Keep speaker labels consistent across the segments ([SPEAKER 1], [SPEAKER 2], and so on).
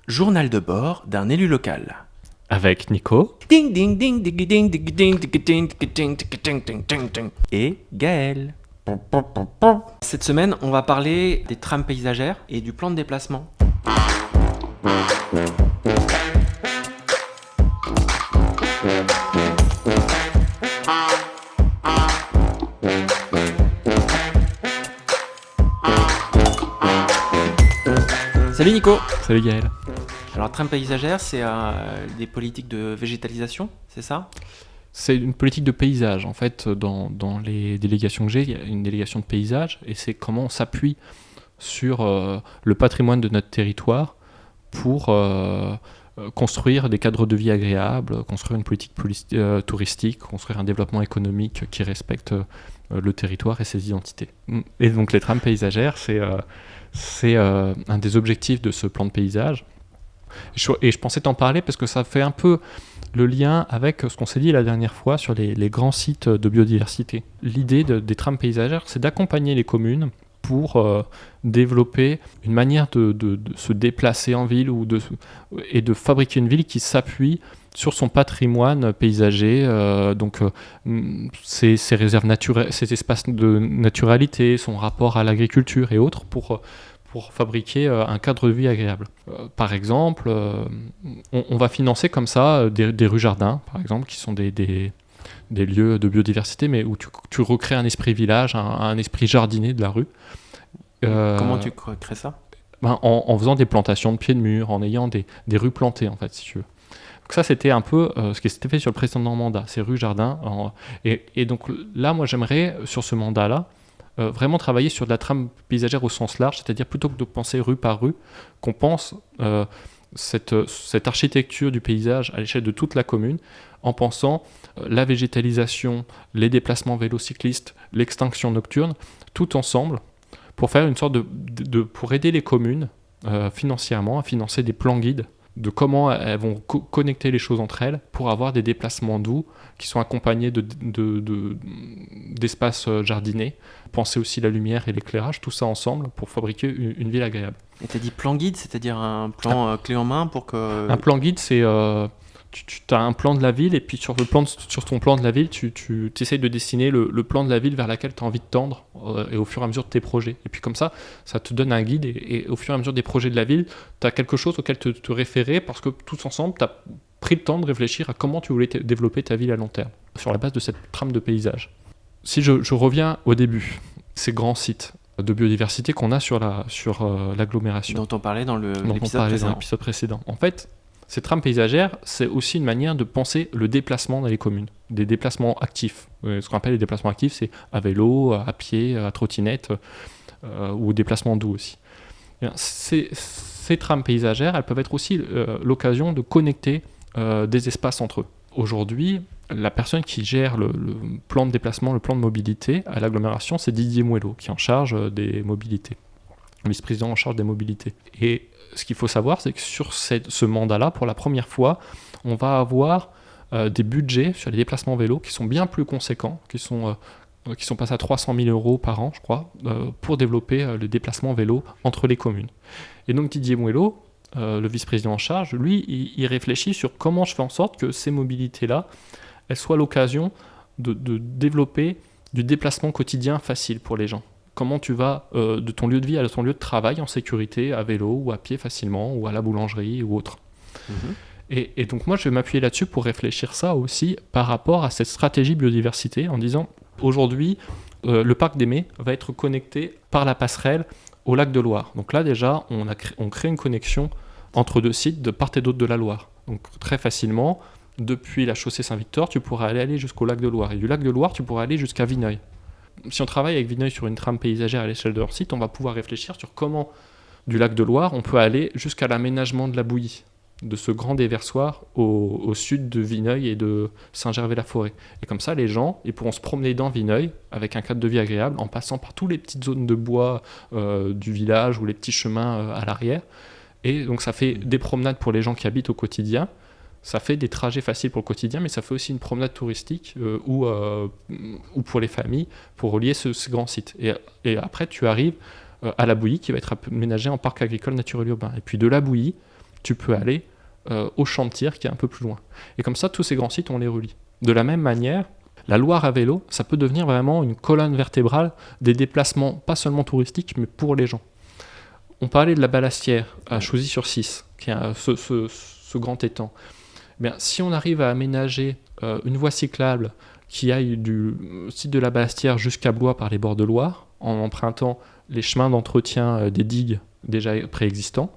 [SPEAKER 1] Journal de bord d'un élu local.
[SPEAKER 2] Avec Nico.
[SPEAKER 1] Ding ding ding ding ding ding ding ding ding ding ding ding ding ding. Et Gaël. Cette semaine, on va parler des trames paysagères et du plan de déplacement. Salut Nico.
[SPEAKER 2] Salut Gaël.
[SPEAKER 1] Alors, trame paysagère, c'est des politiques de végétalisation, c'est ça ?
[SPEAKER 2] C'est une politique de paysage. En fait, dans les délégations que j'ai, il y a une délégation de paysage et c'est comment on s'appuie sur le patrimoine de notre territoire pour construire des cadres de vie agréables, construire une politique touristique, construire un développement économique qui respecte le territoire et ses identités. Et donc les trames paysagères, c'est un des objectifs de ce plan de paysage. Et je pensais t'en parler parce que ça fait un peu le lien avec ce qu'on s'est dit la dernière fois sur les grands sites de biodiversité. L'idée des trames paysagères, c'est d'accompagner les communes pour développer une manière de se déplacer en ville et de fabriquer une ville qui s'appuie sur son patrimoine paysager, ses réserves naturelles, ses espaces de naturalité, son rapport à l'agriculture et autres pour fabriquer un cadre de vie agréable. Par exemple, on va financer comme ça des rues-jardins, par exemple, qui sont des lieux de biodiversité, mais où tu recrées un esprit village, un esprit jardiné de la rue.
[SPEAKER 1] Comment tu crées ça ?
[SPEAKER 2] En faisant des plantations de pieds de mur, en ayant des rues plantées, en fait, si tu veux. Donc ça, c'était un peu ce qui s'était fait sur le précédent mandat, ces rues-jardins. Et donc là, moi, j'aimerais, sur ce mandat-là, vraiment travailler sur de la trame paysagère au sens large, c'est-à-dire plutôt que de penser rue par rue, qu'on pense cette architecture du paysage à l'échelle de toute la commune, en pensant la végétalisation, les déplacements vélocyclistes, l'extinction nocturne, tout ensemble, pour faire une sorte pour aider les communes financièrement à financer des plans guides de comment elles vont connecter les choses entre elles pour avoir des déplacements doux qui sont accompagnés d'espaces jardinés. Penser aussi la lumière et l'éclairage, tout ça ensemble pour fabriquer une ville agréable.
[SPEAKER 1] Et tu as dit plan guide, c'est-à-dire un plan clé en main pour que...
[SPEAKER 2] Un plan guide, c'est... tu as un plan de la ville et puis sur ton plan de la ville, tu essayes de dessiner le plan de la ville vers laquelle tu as envie de tendre et au fur et à mesure de tes projets. Et puis comme ça te donne un guide et au fur et à mesure des projets de la ville, tu as quelque chose auquel te référer parce que tous ensemble, tu as pris le temps de réfléchir à comment tu voulais développer ta ville à long terme sur la base de cette trame de paysage. Si je reviens au début, ces grands sites de biodiversité qu'on a sur l'agglomération.
[SPEAKER 1] Dont on parlait dans l'épisode
[SPEAKER 2] précédent. En fait, ces trames paysagères, c'est aussi une manière de penser le déplacement dans les communes, des déplacements actifs. Ce qu'on appelle les déplacements actifs, c'est à vélo, à pied, à trottinette, ou déplacements doux aussi. Ces trames paysagères, elles peuvent être aussi l'occasion de connecter des espaces entre eux. Aujourd'hui, la personne qui gère le plan de déplacement, le plan de mobilité à l'agglomération, c'est Didier Mouelot, qui est en charge des mobilités, vice-président en charge des mobilités. Et ce qu'il faut savoir, c'est que sur ce mandat-là, pour la première fois, on va avoir des budgets sur les déplacements vélo qui sont bien plus conséquents, qui sont passés à 300 000 euros par an, je crois, pour développer le déplacement vélo entre les communes. Et donc Didier Mouelot, le vice-président en charge, lui, il réfléchit sur comment je fais en sorte que ces mobilités-là, elles soient l'occasion de développer du déplacement quotidien facile pour les gens. Comment tu vas de ton lieu de vie à ton lieu de travail en sécurité, à vélo ou à pied facilement, ou à la boulangerie ou autre. Et donc moi, je vais m'appuyer là-dessus pour réfléchir ça aussi par rapport à cette stratégie biodiversité en disant, aujourd'hui, le parc d'Aimé va être connecté par la passerelle au lac de Loire. Donc là, déjà, on crée une connexion entre deux sites de part et d'autre de la Loire. Donc très facilement, depuis la chaussée Saint-Victor, tu pourras aller jusqu'au lac de Loire. Et du lac de Loire, tu pourras aller jusqu'à Vineuil. Si on travaille avec Vineuil sur une trame paysagère à l'échelle de leur site, on va pouvoir réfléchir sur comment, du lac de Loire, on peut aller jusqu'à l'aménagement de la Bouillie, de ce grand déversoir au sud de Vineuil et de Saint-Gervais-la-Forêt. Et comme ça, les gens ils pourront se promener dans Vineuil avec un cadre de vie agréable en passant par toutes les petites zones de bois du village ou les petits chemins à l'arrière. Et donc ça fait des promenades pour les gens qui habitent au quotidien. Ça fait des trajets faciles pour le quotidien, mais ça fait aussi une promenade touristique ou pour les familles, pour relier ce grand site. Et après, tu arrives à la Bouillie, qui va être aménagé en parc agricole naturel urbain. Et puis de la Bouillie, tu peux aller au Champ de Tir, qui est un peu plus loin. Et comme ça, tous ces grands sites, on les relie. De la même manière, la Loire à vélo, ça peut devenir vraiment une colonne vertébrale des déplacements, pas seulement touristiques, mais pour les gens. On parlait de la Balastière à Chauzy-sur-Cisse, qui est ce grand étang. Bien, si on arrive à aménager une voie cyclable qui aille du site de la Balastière jusqu'à Blois par les bords de Loire, en empruntant les chemins d'entretien des digues déjà préexistants,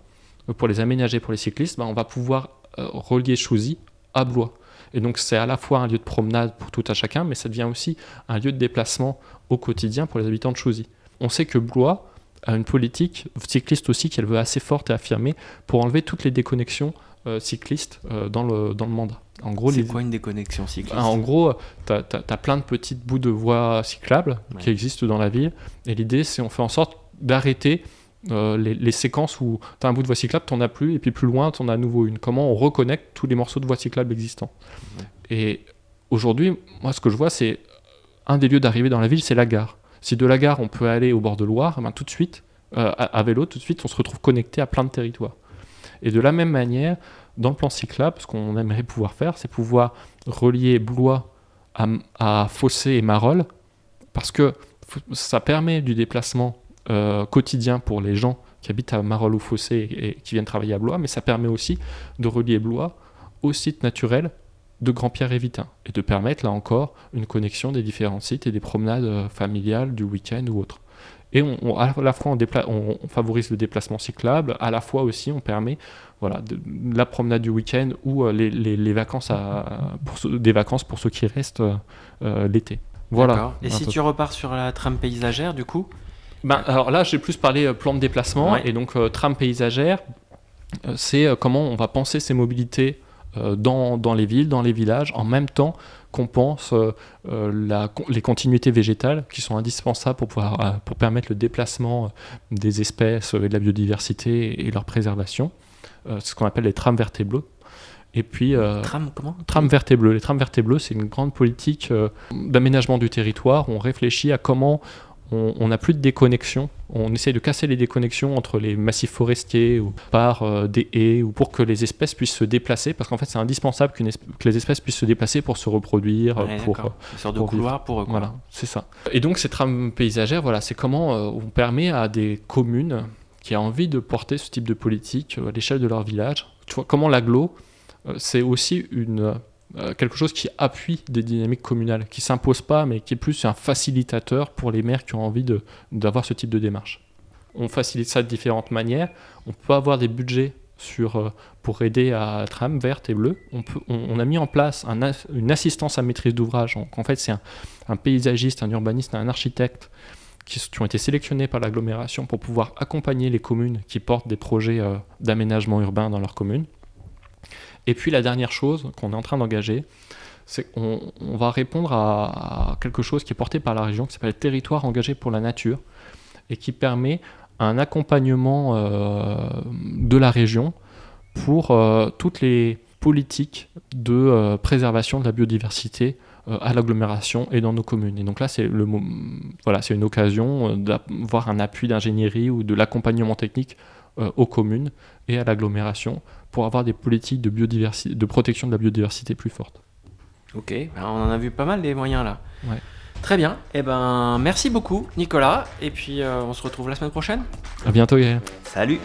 [SPEAKER 2] pour les aménager pour les cyclistes, on va pouvoir relier Chauzy à Blois. Et donc c'est à la fois un lieu de promenade pour tout à chacun, mais ça devient aussi un lieu de déplacement au quotidien pour les habitants de Chauzy. On sait que Blois a une politique cycliste aussi qu'elle veut assez forte et affirmée pour enlever toutes les déconnexions cyclistes dans le mandat. En gros,
[SPEAKER 1] c'est quoi une déconnexion cycliste ?
[SPEAKER 2] En gros, tu as plein de petites bouts de voies cyclables qui existent dans la ville, et l'idée c'est on fait en sorte d'arrêter les séquences où tu as un bout de voie cyclable, tu n'en as plus, et puis plus loin, tu en as à nouveau une. Comment on reconnecte tous les morceaux de voie cyclable existants. Et aujourd'hui, moi, ce que je vois, c'est un des lieux d'arrivée dans la ville, c'est la gare. Si de la gare, on peut aller au bord de Loire, tout de suite, à vélo, tout de suite, on se retrouve connecté à plein de territoires. Et de la même manière, dans le plan cyclable, ce qu'on aimerait pouvoir faire, c'est pouvoir relier Blois à Fossé et Marolles, parce que ça permet du déplacement quotidien pour les gens qui habitent à Marolles ou Fossé et qui viennent travailler à Blois, mais ça permet aussi de relier Blois au site naturel de Grand-Pierre et Vitin, et de permettre là encore une connexion des différents sites et des promenades familiales du week-end ou autre. Et à la fois on favorise le déplacement cyclable, à la fois aussi on permet la promenade du week-end ou les vacances des vacances pour ceux qui restent l'été. Voilà.
[SPEAKER 1] D'accord. Et si tu repars sur la trame paysagère, du coup
[SPEAKER 2] alors là, j'ai plus parlé plan de déplacement, et donc trame paysagère, c'est comment on va penser ces mobilités dans les villes, dans les villages, en même temps qu'on pense les continuités végétales qui sont indispensables pour permettre le déplacement des espèces et de la biodiversité et leur préservation. C'est ce qu'on appelle les trames vertes et bleues. Et puis, Trames vertes et bleues. Les trames vertes et bleues, c'est une grande politique d'aménagement du territoire. On réfléchit à comment on n'a plus de déconnexion. On essaye de casser les déconnexions entre les massifs forestiers ou par des haies, ou pour que les espèces puissent se déplacer, parce qu'en fait c'est indispensable que les espèces puissent se déplacer pour se reproduire,
[SPEAKER 1] une sorte de couloir pour eux.
[SPEAKER 2] Voilà, c'est ça. Et donc ces trames paysagères, c'est comment on permet à des communes qui ont envie de porter ce type de politique à l'échelle de leur village. Tu vois, comment l'agglo, c'est aussi quelque chose qui appuie des dynamiques communales, qui ne s'impose pas, mais qui est plus un facilitateur pour les maires qui ont envie d'avoir ce type de démarche. On facilite ça de différentes manières. On peut avoir des budgets pour aider à la trame verte et bleue. On a mis en place une assistance à maîtrise d'ouvrage. Donc, en fait, c'est un paysagiste, un urbaniste, un architecte qui ont été sélectionnés par l'agglomération pour pouvoir accompagner les communes qui portent des projets d'aménagement urbain dans leur commune. Et puis la dernière chose qu'on est en train d'engager, c'est qu'on va répondre à quelque chose qui est porté par la région, qui s'appelle le territoire engagé pour la nature, et qui permet un accompagnement de la région pour toutes les politiques de préservation de la biodiversité à l'agglomération et dans nos communes. Et donc là, c'est une occasion d'avoir un appui d'ingénierie ou de l'accompagnement technique aux communes et à l'agglomération pour avoir des politiques de protection de la biodiversité plus fortes.
[SPEAKER 1] Ok, on en a vu pas mal des moyens là.
[SPEAKER 2] Ouais.
[SPEAKER 1] Très bien, merci beaucoup Nicolas, et puis on se retrouve la semaine prochaine.
[SPEAKER 2] À bientôt Gaël.
[SPEAKER 1] Salut.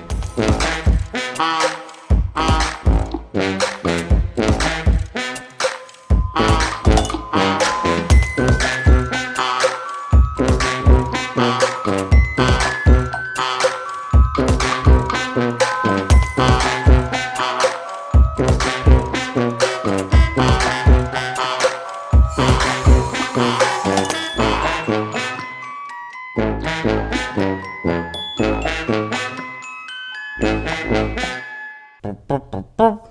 [SPEAKER 1] Pop, pop, pop, pop.